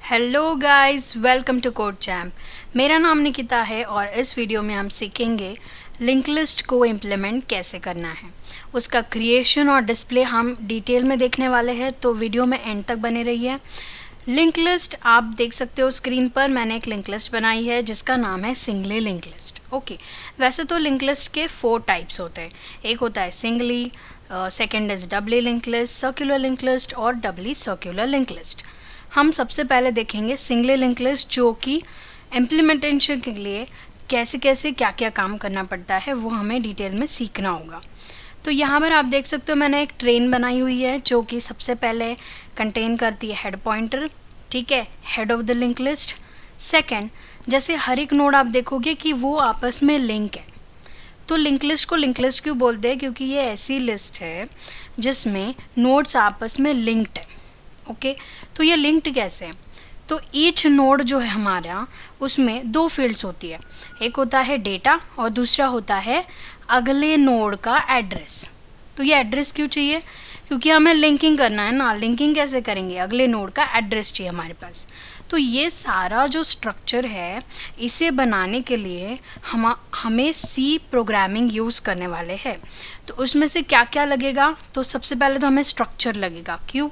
Hello guys, welcome to Code Champ. मेरा नाम निकिता है और इस वीडियो में हम सीखेंगे लिंक लिस्ट को इम्प्लीमेंट कैसे करना है। उसका क्रिएशन और डिस्प्ले हम डिटेल में देखने वाले हैं, तो वीडियो में एंड तक बने रहिए। लिंक लिस्ट आप देख सकते हो स्क्रीन पर। मैंने एक लिंक लिस्ट बनाई है जिसका नाम है सिंगली लिंक लिस्ट। ओके, वैसे तो लिंक लिस्ट के 4 टाइप्स होते हैं। एक होता है singly, second is doubly link list, circular link list और डबली सर्कुलर लिंक लिस्ट। हम सबसे पहले देखेंगे सिंगली लिंक लिस्ट, जो कि इम्प्लीमेंटेशन के लिए कैसे कैसे क्या क्या काम करना पड़ता है वो हमें डिटेल में सीखना होगा। तो यहाँ पर आप देख सकते हो मैंने एक ट्रेन बनाई हुई है जो कि सबसे पहले कंटेन करती है हेड पॉइंटर, ठीक है, head of the link list. Second, जैसे हर एक नोड आप देखोगे कि वो आपस में लिंक है, तो लिंक लिस्ट को लिंक लिस्ट क्यों बोलते हैं? क्योंकि ये ऐसी लिस्ट है जिसमें नोड्स आपस में लिंक्ड है। ओके, तो ये लिंक्ड कैसे है? तो ईच नोड जो है हमारा, उसमें 2 फील्ड्स होती है। एक होता है डेटा और दूसरा होता है अगले नोड का एड्रेस। तो ये एड्रेस क्यों चाहिए? क्योंकि हमें लिंकिंग करना है ना। लिंकिंग कैसे करेंगे? अगले नोड का एड्रेस चाहिए हमारे पास। तो ये सारा जो स्ट्रक्चर है, इसे बनाने के लिए हमें सी प्रोग्रामिंग यूज़ करने वाले हैं। तो उसमें से क्या क्या लगेगा? तो सबसे पहले तो हमें स्ट्रक्चर लगेगा। क्यों?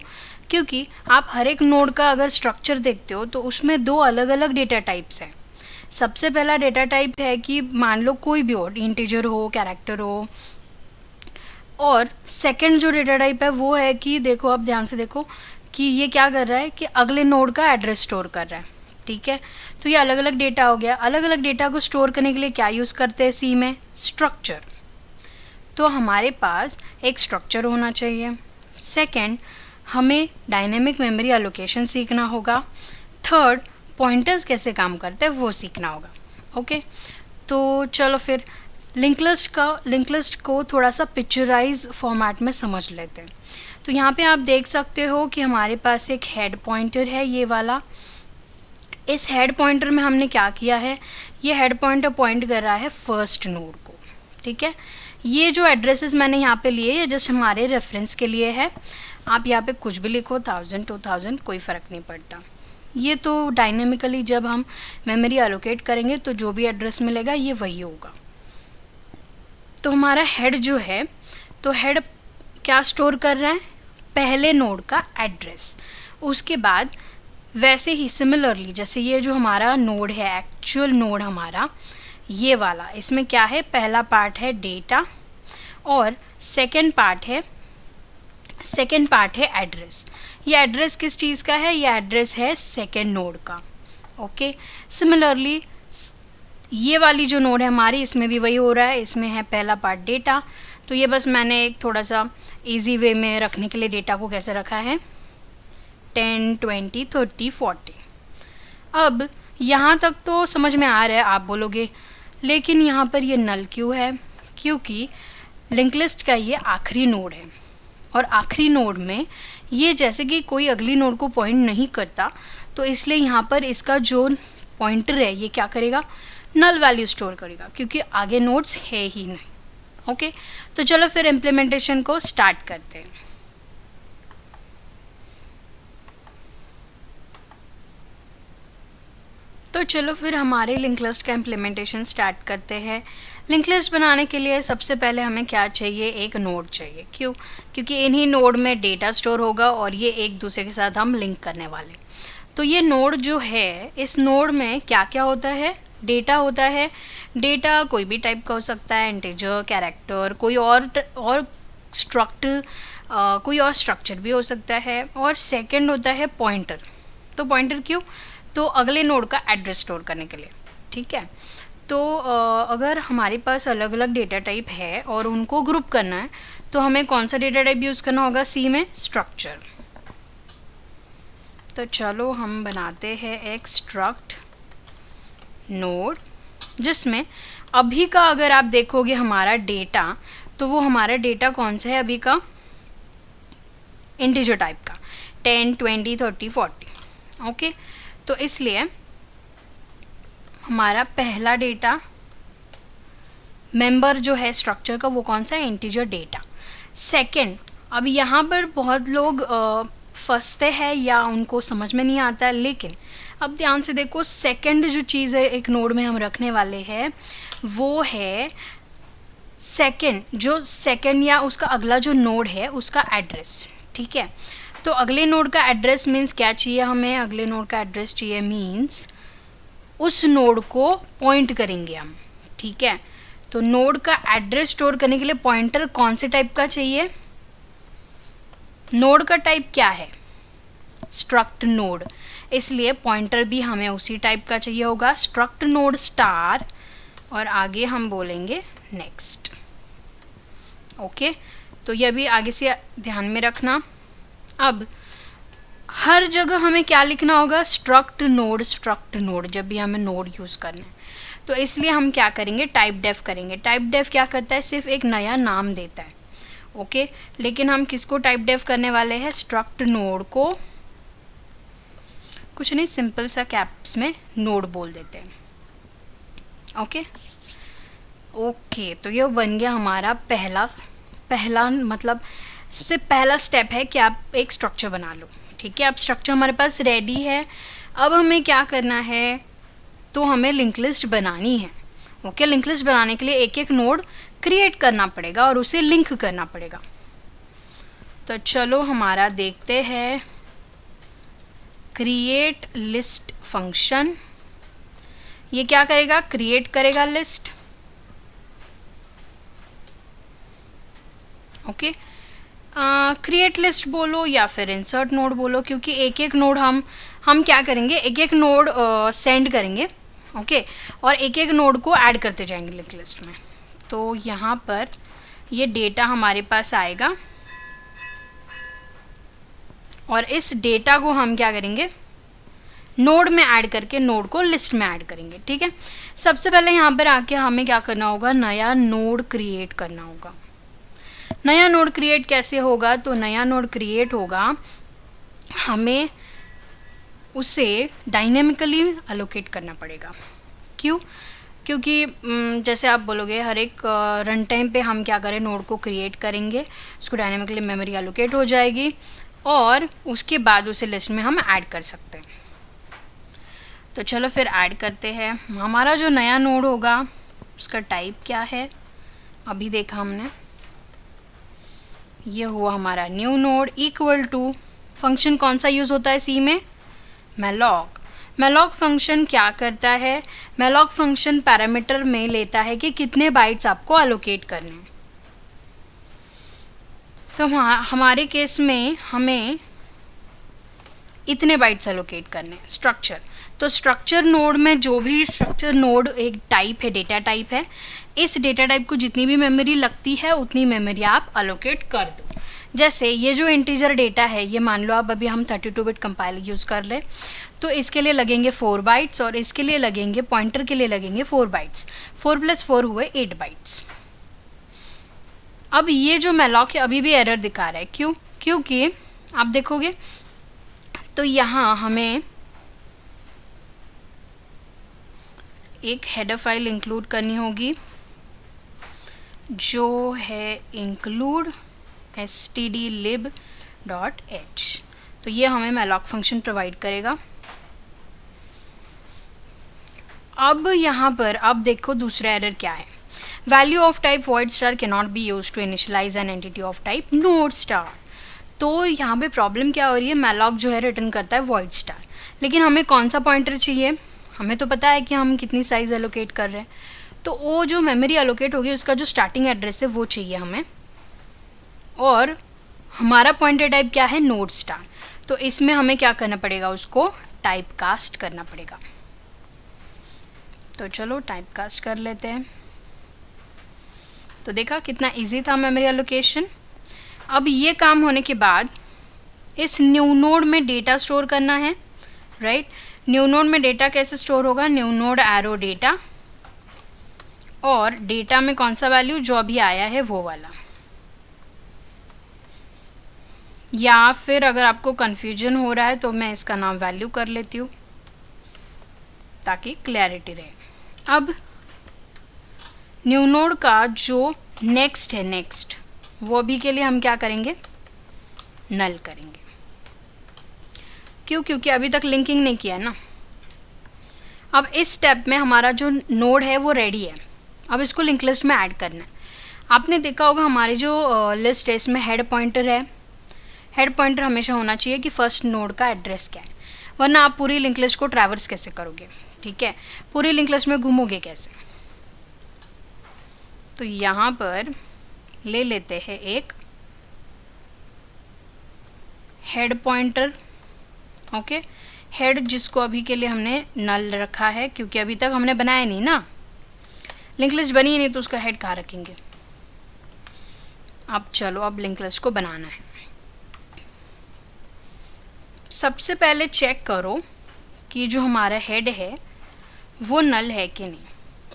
क्योंकि आप हर एक नोड का अगर स्ट्रक्चर देखते हो तो उसमें 2 अलग अलग डेटा टाइप्स हैं। सबसे पहला डेटा टाइप है कि मान लो कोई भी हो, इंटीजर हो, कैरेक्टर हो। और सेकंड जो डेटा टाइप है वो है कि देखो, आप ध्यान से देखो कि ये क्या कर रहा है कि अगले नोड का एड्रेस स्टोर कर रहा है, ठीक है। तो ये अलग अलग डेटा हो गया। अलग अलग डेटा को स्टोर करने के लिए क्या यूज़ करते हैं सी में? स्ट्रक्चर। तो हमारे पास एक स्ट्रक्चर होना चाहिए। सेकेंड, हमें डायनेमिक मेमोरी एलोकेशन सीखना होगा। थर्ड, पॉइंटर्स कैसे काम करते हैं वो सीखना होगा। ओके, तो चलो फिर लिंक लिस्ट को थोड़ा सा पिक्चराइज फॉर्मेट में समझ लेते हैं। तो यहाँ पे आप देख सकते हो कि हमारे पास एक हेड पॉइंटर है, ये वाला। इस हेड पॉइंटर में हमने क्या किया है, ये हेड पॉइंटर पॉइंट कर रहा है फर्स्ट नोड को, ठीक है। ये जो एड्रेसेस मैंने यहाँ पे लिए, ये जस्ट हमारे रेफरेंस के लिए है। आप यहाँ पे कुछ भी लिखो, 1000 2000 कोई फ़र्क नहीं पड़ता। ये तो डायनेमिकली जब हम मेमोरी एलोकेट करेंगे तो जो भी एड्रेस मिलेगा ये वही होगा। तो हमारा हेड जो है, तो हेड क्या स्टोर कर रहा है? पहले नोड का एड्रेस। उसके बाद वैसे ही सिमिलरली, जैसे ये जो हमारा नोड है, एक्चुअल नोड हमारा ये वाला, इसमें क्या है? पहला पार्ट है डेटा और सेकेंड पार्ट है एड्रेस। ये एड्रेस किस चीज़ का है? ये एड्रेस है सेकेंड नोड का। ओके, सिमिलरली ये वाली जो नोड है हमारी, इसमें भी वही हो रहा है। इसमें है पहला पार्ट डेटा। तो ये बस मैंने एक थोड़ा सा इजी वे में रखने के लिए डेटा को कैसे रखा है, 10 20 30 40। अब यहाँ तक तो समझ में आ रहा है, आप बोलोगे लेकिन यहाँ पर ये नल क्यों है? क्योंकि लिंक लिस्ट का ये आखिरी नोड है और आखिरी नोड में ये जैसे कि कोई अगली नोड को पॉइंट नहीं करता, तो इसलिए यहाँ पर इसका जो पॉइंटर है ये क्या करेगा? नल वैल्यू स्टोर करेगा, क्योंकि आगे नोड्स है ही नहीं। ओके, तो चलो फिर इम्प्लीमेंटेशन को स्टार्ट करते हैं। तो चलो फिर हमारे लिंक लिस्ट का इम्प्लीमेंटेशन स्टार्ट करते हैं। लिंक लिस्ट बनाने के लिए सबसे पहले हमें क्या चाहिए? एक नोड चाहिए। क्यों? क्योंकि इन्हीं नोड में डेटा स्टोर होगा और ये एक दूसरे के साथ हम लिंक करने वाले। तो ये नोड जो है, इस नोड में क्या क्या होता है? डेटा होता है। डेटा कोई भी टाइप का हो सकता है, इंटीजर, कैरेक्टर, कोई और स्ट्रक्चर भी हो सकता है। और सेकंड होता है पॉइंटर। तो पॉइंटर क्यों? तो अगले नोड का एड्रेस स्टोर करने के लिए, ठीक है। तो अगर हमारे पास अलग अलग डेटा टाइप है और उनको ग्रुप करना है, तो हमें कौन सा डेटा टाइप यूज़ करना होगा? सी में स्ट्रक्चर। तो चलो हम बनाते हैं एक स्ट्रक्ट नोड, जिसमें अभी का अगर आप देखोगे हमारा डेटा, तो वो हमारा डेटा कौन सा है अभी का? इंटीजर टाइप का, 10 20 30 40। ओके, तो इसलिए हमारा पहला डेटा मेंबर जो है स्ट्रक्चर का, वो कौन सा है? Integer data. सेकंड, अब यहाँ पर बहुत लोग फंसते हैं या उनको समझ में नहीं आता है। लेकिन अब ध्यान से देखो, सेकंड जो चीज़ है एक नोड में हम रखने वाले हैं वो है सेकंड या उसका अगला जो नोड है उसका एड्रेस। ठीक है, तो अगले नोड का एड्रेस मीन्स क्या चाहिए हमें, अगले नोड का एड्रेस चाहिए मीन्स उस नोड को पॉइंट करेंगे हम। ठीक है, तो नोड का एड्रेस स्टोर करने के लिए पॉइंटर कौन से टाइप का चाहिए, नोड का टाइप क्या है, स्ट्रक्ट नोड, इसलिए पॉइंटर भी हमें उसी टाइप का चाहिए होगा, स्ट्रक्ट नोड स्टार, और आगे हम बोलेंगे नेक्स्ट। ओके, तो यह भी आगे से ध्यान में रखना। अब हर जगह हमें क्या लिखना होगा, स्ट्रक्ट नोड जब भी हमें नोड यूज़ करना है। तो इसलिए हम क्या करेंगे, टाइप डेफ करेंगे। टाइप डेफ क्या करता है, सिर्फ एक नया नाम देता है। ओके, लेकिन हम किसको टाइप डेफ करने वाले हैं, स्ट्रक्ट नोड को, कुछ नहीं सिंपल सा कैप्स में नोड बोल देते हैं। ओके, तो ये बन गया हमारा पहला मतलब सबसे पहला स्टेप है कि आप एक स्ट्रक्चर बना लो। ठीक है, अब स्ट्रक्चर हमारे पास रेडी है। अब हमें क्या करना है, तो हमें लिंक लिस्ट बनानी है। ओके, लिंक लिस्ट बनाने के लिए एक एक नोड क्रिएट करना पड़ेगा और उसे लिंक करना पड़ेगा। तो चलो हमारा देखते हैं क्रिएट लिस्ट फंक्शन। ये क्या करेगा, क्रिएट करेगा लिस्ट। ओके, क्रिएट लिस्ट बोलो या फिर इंसर्ट नोड बोलो, क्योंकि एक एक नोड हम क्या करेंगे, एक एक नोड सेंड करेंगे। ओके, और एक एक नोड को ऐड करते जाएंगे लिंक लिस्ट में। तो यहाँ पर ये डेटा हमारे पास आएगा और इस डेटा को हम क्या करेंगे, नोड में ऐड करके नोड को लिस्ट में ऐड करेंगे। ठीक है, सबसे पहले यहाँ पर आके हमें क्या करना होगा, नया नोड क्रिएट करना होगा। नया नोड क्रिएट कैसे होगा, तो नया नोड क्रिएट होगा, हमें उसे डायनेमिकली अलोकेट करना पड़ेगा। क्यों, क्योंकि जैसे आप बोलोगे हर एक रन टाइम पे हम क्या करें, नोड को क्रिएट करेंगे, उसको डायनेमिकली मेमोरी अलोकेट हो जाएगी और उसके बाद उसे लिस्ट में हम ऐड कर सकते हैं। तो चलो फिर ऐड करते हैं। हमारा जो नया नोड होगा उसका टाइप क्या है, अभी देखा हमने, ये हुआ हमारा new node equal to, function कौन सा यूज़ होता है सी में, मैलॉक। मैलॉक फंक्शन क्या करता है, मैलॉक फंक्शन पैरामीटर में लेता है कि कितने बाइट्स आपको अलोकेट करने हैं। तो हमारे केस में हमें इतने बाइट्स अलोकेट करने हैं। स्ट्रक्चर, तो स्ट्रक्चर नोड में जो भी स्ट्रक्चर नोड एक टाइप है, डेटा टाइप है, इस डेटा टाइप को जितनी भी मेमोरी लगती है उतनी मेमोरी आप अलोकेट कर दो। जैसे ये जो इंटीजर डेटा है, ये मान लो आप अभी हम 32 बिट कंपाइलर यूज़ कर ले, तो इसके लिए लगेंगे 4 बाइट्स और इसके लिए लगेंगे, पॉइंटर के लिए लगेंगे 4 बाइट्स। 4 + 4 हुए 8 बाइट्स। अब ये जो मैलॉक है अभी भी एरर दिखा रहा है, क्यों, क्योंकि आप देखोगे तो यहाँ हमें एक हेडर फाइल इंक्लूड करनी होगी जो है include stdlib.h। तो ये हमें मैलॉक फंक्शन प्रोवाइड करेगा। अब यहाँ पर अब देखो दूसरा एरर क्या है, value of type void star cannot be used to initialize an entity of type node star। तो यहाँ पे प्रॉब्लम क्या हो रही है, मैलॉक जो है रिटर्न करता है void star, लेकिन हमें कौन सा पॉइंटर चाहिए, हमें तो पता है कि हम कितनी साइज़ एलोकेट कर रहे हैं, तो वो जो मेमोरी एलोकेट होगी उसका जो स्टार्टिंग एड्रेस है वो चाहिए हमें, और हमारा पॉइंटर टाइप क्या है, नोड स्टार। तो इसमें हमें क्या करना पड़ेगा, उसको टाइप कास्ट करना पड़ेगा। तो चलो टाइप कास्ट कर लेते हैं। तो देखा कितना इजी था मेमोरी एलोकेशन। अब ये काम होने के बाद इस न्यू नोड में डेटा स्टोर करना है, राइट। न्यू नोड में डेटा कैसे स्टोर होगा, न्यू नोड एरो डेटा, और डेटा में कौन सा वैल्यू, जो अभी आया है वो वाला। या फिर अगर आपको कन्फ्यूजन हो रहा है तो मैं इसका नाम वैल्यू कर लेती हूँ ताकि क्लैरिटी रहे। अब न्यू नोड का जो नेक्स्ट है, नेक्स्ट, वो भी के लिए हम क्या करेंगे, नल करेंगे। क्यों? क्योंकि अभी तक लिंकिंग नहीं किया है ना। अब इस स्टेप में हमारा जो नोड है वो रेडी है, अब इसको लिंक लिस्ट में ऐड करना है। आपने देखा होगा हमारी जो लिस्ट है इसमें हेड पॉइंटर है। हेड पॉइंटर हमेशा होना चाहिए कि फर्स्ट नोड का एड्रेस क्या है, वरना आप पूरी लिंक लिस्ट को ट्रैवर्स कैसे करोगे, ठीक है, पूरी लिंक लिस्ट में घूमोगे कैसे। तो यहाँ पर ले लेते हैं एक हेड पॉइंटर, ओके। हेड जिसको अभी के लिए हमने नल रखा है, क्योंकि अभी तक हमने बनाया नहीं ना, लिंक लिस्ट बनी ही नहीं, तो उसका हेड कहाँ रखेंगे। अब चलो, अब लिंक लिस्ट को बनाना है। सबसे पहले चेक करो कि जो हमारा हेड है वो नल है कि नहीं।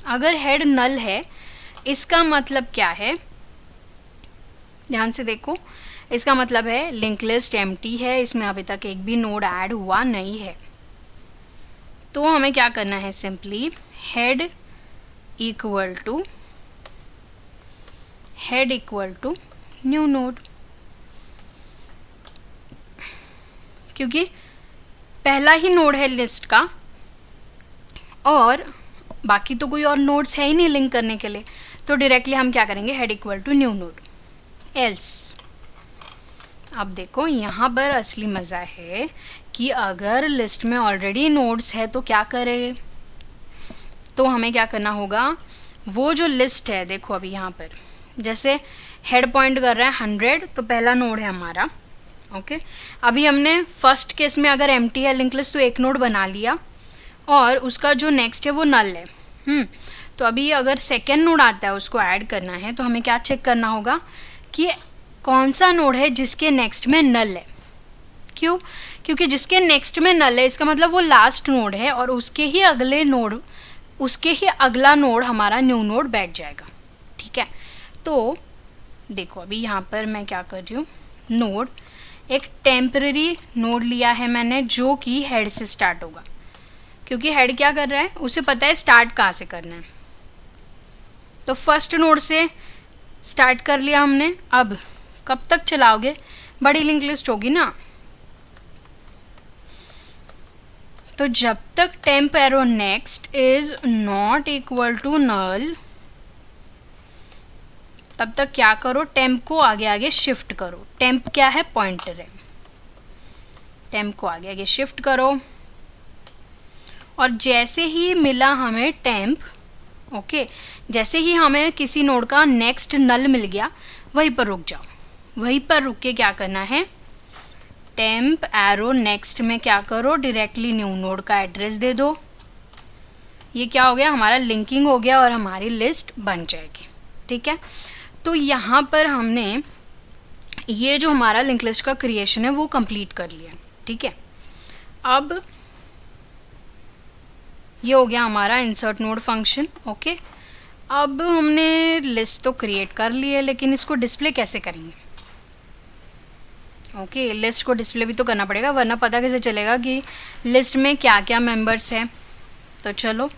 अगर हेड नल है, इसका मतलब क्या है, ध्यान से देखो, इसका मतलब है लिंक लिस्ट एम्प्टी है, इसमें अभी तक एक भी नोड ऐड हुआ नहीं है। तो हमें क्या करना है, simply head equal to new node, क्योंकि पहला ही नोड है लिस्ट का और बाकी तो कोई और नोड्स है ही नहीं लिंक करने के लिए, तो डायरेक्टली हम क्या करेंगे, head equal to new node else. अब देखो यहाँ पर असली मज़ा है कि अगर लिस्ट में ऑलरेडी नोड्स है तो क्या करें, तो हमें क्या करना होगा, वो जो लिस्ट है, देखो अभी यहाँ पर जैसे हेड पॉइंट कर रहा है 100, तो पहला नोड है हमारा, ओके। अभी हमने फर्स्ट केस में अगर एम्प्टी है लिंक लिस्ट तो एक नोड बना लिया और उसका जो नेक्स्ट है वो नल है। तो अभी अगर सेकेंड नोड आता है उसको ऐड करना है, तो हमें क्या चेक करना होगा कि कौन सा नोड है जिसके नेक्स्ट में नल है। क्यों? क्योंकि जिसके नेक्स्ट में नल है इसका मतलब वो लास्ट नोड है और उसके ही अगला नोड हमारा न्यू नोड बैठ जाएगा, ठीक है। तो देखो अभी यहाँ पर मैं क्या कर रही हूँ, नोड, एक टेम्पररी नोड लिया है मैंने जो कि हेड से स्टार्ट होगा, क्योंकि हेड क्या कर रहा है, उसे पता है स्टार्ट कहाँ से करना है। तो फर्स्ट नोड से स्टार्ट कर लिया हमने। अब कब तक चलाओगे, बड़ी लिंक लिस्ट होगी ना, तो जब तक temp arrow next is not equal to null, तब तक क्या करो, टेम्प को आगे आगे शिफ्ट करो। टेम्प क्या है, पॉइंटर है, टेम्प को आगे आगे शिफ्ट करो और जैसे ही मिला हमें टेम्प, ओके, जैसे ही हमें किसी नोड का नेक्स्ट नल मिल गया वहीं पर रुक जाओ। वहीं पर रुक के क्या करना है, टेम्प एरो नेक्स्ट में क्या करो, डायरेक्टली न्यू नोड का एड्रेस दे दो। ये क्या हो गया, हमारा लिंकिंग हो गया और हमारी लिस्ट बन जाएगी, ठीक है। तो यहाँ पर हमने ये जो हमारा लिंक लिस्ट का क्रिएशन है वो कंप्लीट कर लिया, ठीक है। अब ये हो गया हमारा इंसर्ट नोड फंक्शन, ओके। अब हमने लिस्ट तो क्रिएट कर ली है, लेकिन इसको डिस्प्ले कैसे करेंगे, ओके। लिस्ट को डिस्प्ले भी तो करना पड़ेगा, वरना पता कैसे चलेगा कि लिस्ट में क्या क्या मेंबर्स हैं। तो चलो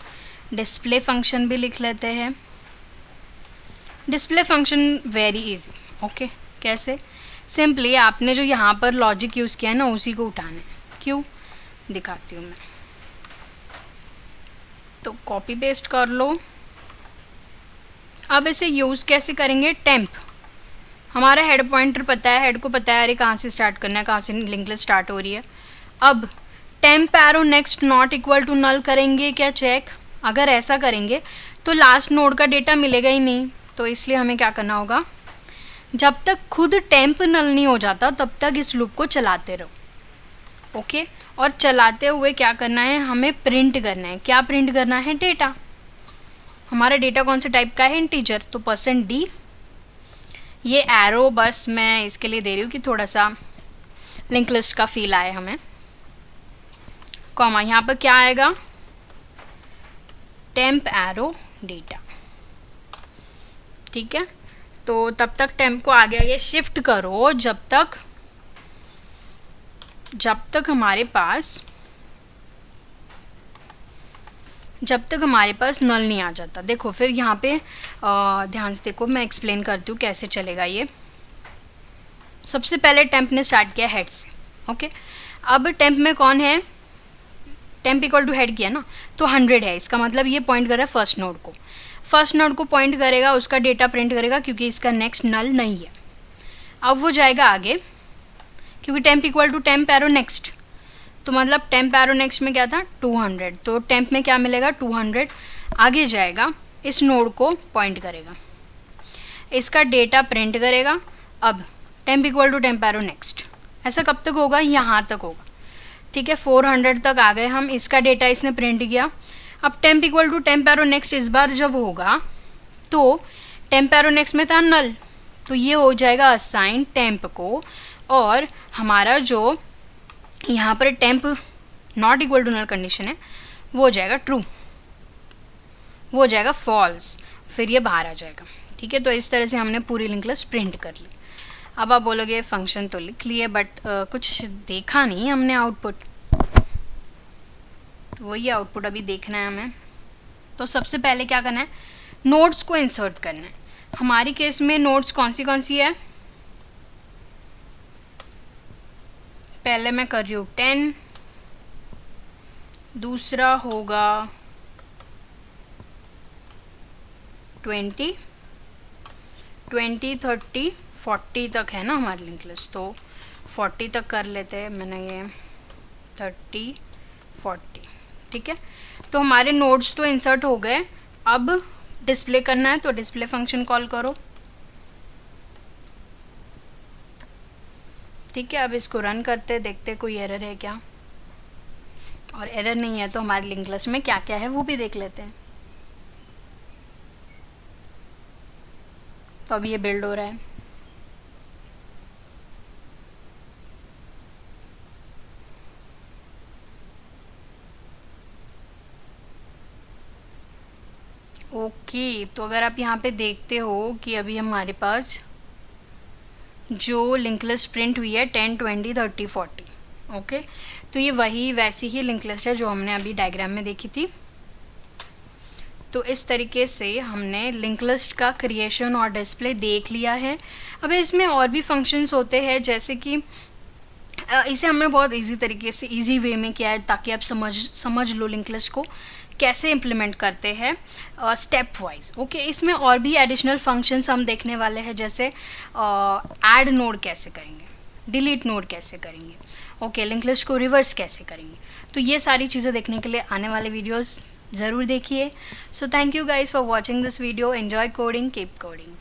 डिस्प्ले फंक्शन भी लिख लेते हैं। Display function very easy, okay. कैसे, सिंपली आपने जो यहाँ पर लॉजिक यूज़ किया है ना उसी को उठाना है। क्यों, दिखाती हूँ मैं। तो कॉपी पेस्ट कर लो। अब इसे यूज़ कैसे करेंगे, टेम्प, हमारा हेड पॉइंटर पता है, हेड को पता है अरे कहाँ से स्टार्ट करना है, कहाँ से लिंक लिस्ट स्टार्ट हो रही है। अब temp arrow next not equal to null करेंगे क्या, चेक। अगर ऐसा करेंगे तो लास्ट नोड का डेटा मिलेगा ही नहीं, तो इसलिए हमें क्या करना होगा, जब तक खुद टेम्प नल नहीं हो जाता तब तक इस लूप को चलाते रहो, ओके। और चलाते हुए क्या करना है, हमें प्रिंट करना है। क्या प्रिंट करना है, डेटा। हमारा डेटा कौन से टाइप का है, इंटीजर, तो %d। ये एरो बस मैं इसके लिए दे रही हूँ कि थोड़ा सा लिंक लिस्ट का फील आए हमें। कॉमा, यहाँ पर क्या आएगा, टेम्प एरो डेटा, ठीक है। तो तब तक टेम्प को आगे आगे शिफ्ट करो जब तक हमारे पास नल नहीं आ जाता। देखो फिर यहाँ पे ध्यान से देखो, मैं एक्सप्लेन करती हूँ कैसे चलेगा ये। सबसे पहले टेम्प ने स्टार्ट किया हेड से, ओके। अब टेम्प में कौन है, टेम्प इक्वल टू हेड किया ना, तो 100 है, इसका मतलब ये पॉइंट कर रहा है फर्स्ट नोड को, फर्स्ट नोड को पॉइंट करेगा, उसका डेटा प्रिंट करेगा क्योंकि इसका नेक्स्ट नल नहीं है। अब वो जाएगा आगे, क्योंकि temp equal to temp arrow next, तो मतलब टेम्प एरो नेक्स्ट में क्या था 200, तो टेम्प में क्या मिलेगा 200, आगे जाएगा, इस नोड को पॉइंट करेगा, इसका डेटा प्रिंट करेगा। अब temp equal to temp arrow next, ऐसा कब तक होगा, यहाँ तक होगा, ठीक है। 400 तक आ गए हम, इसका डेटा इसने प्रिंट किया। अब temp equal to temp arrow next इस बार जब होगा तो टेम्प एरो नेक्स्ट में था नल, तो ये हो जाएगा असाइन टेम्प को, और हमारा जो यहाँ पर temp not equal to null condition है वो हो जाएगा ट्रू, वो हो जाएगा फॉल्स, फिर ये बाहर आ जाएगा, ठीक है। तो इस तरह से हमने पूरी लिंक लिस्ट प्रिंट कर ली। अब आप बोलोगे फंक्शन तो लिख लिए बट कुछ देखा नहीं हमने आउटपुट, तो वही आउटपुट अभी देखना है हमें। तो सबसे पहले क्या करना है, नोड्स को इंसर्ट करना है। हमारी केस में नोड्स कौन सी है, पहले मैं कर रही हूँ 10, दूसरा होगा 20, 30, 40 तक है ना हमारी लिंक लिस्ट, तो 40 तक कर लेते हैं, मैंने ये 30, 40, ठीक है। तो हमारे नोड्स तो इंसर्ट हो गए, अब डिस्प्ले करना है तो डिस्प्ले फंक्शन कॉल करो, ठीक है। अब इसको रन करते देखते कोई एरर है क्या, और एरर नहीं है तो हमारी लिंक लिस्ट में क्या क्या है वो भी देख लेते हैं। तो अभी ये बिल्ड हो रहा है, ओके। तो अगर आप यहाँ पे देखते हो कि अभी हमारे पास जो लिंक लिस्ट प्रिंट हुई है 10, 20, 30, 40, ओके। तो ये वैसी ही लिंक लिस्ट है जो हमने अभी डायग्राम में देखी थी। तो इस तरीके से हमने लिंक लिस्ट का क्रिएशन और डिस्प्ले देख लिया है। अब इसमें और भी फंक्शंस होते हैं, जैसे कि इसे हमने बहुत इजी तरीके से इजी वे में किया है ताकि आप समझ लो लिंक लिस्ट को कैसे इम्प्लीमेंट करते हैं स्टेप वाइज, ओके। इसमें और भी एडिशनल फंक्शंस हम देखने वाले हैं, जैसे ऐड नोड कैसे करेंगे, डिलीट नोड कैसे करेंगे, ओके, लिंक लिस्ट को रिवर्स कैसे करेंगे। तो ये सारी चीज़ें देखने के लिए आने वाले वीडियोस ज़रूर देखिए। So thank you guys for watching this video, enjoy coding, keep coding.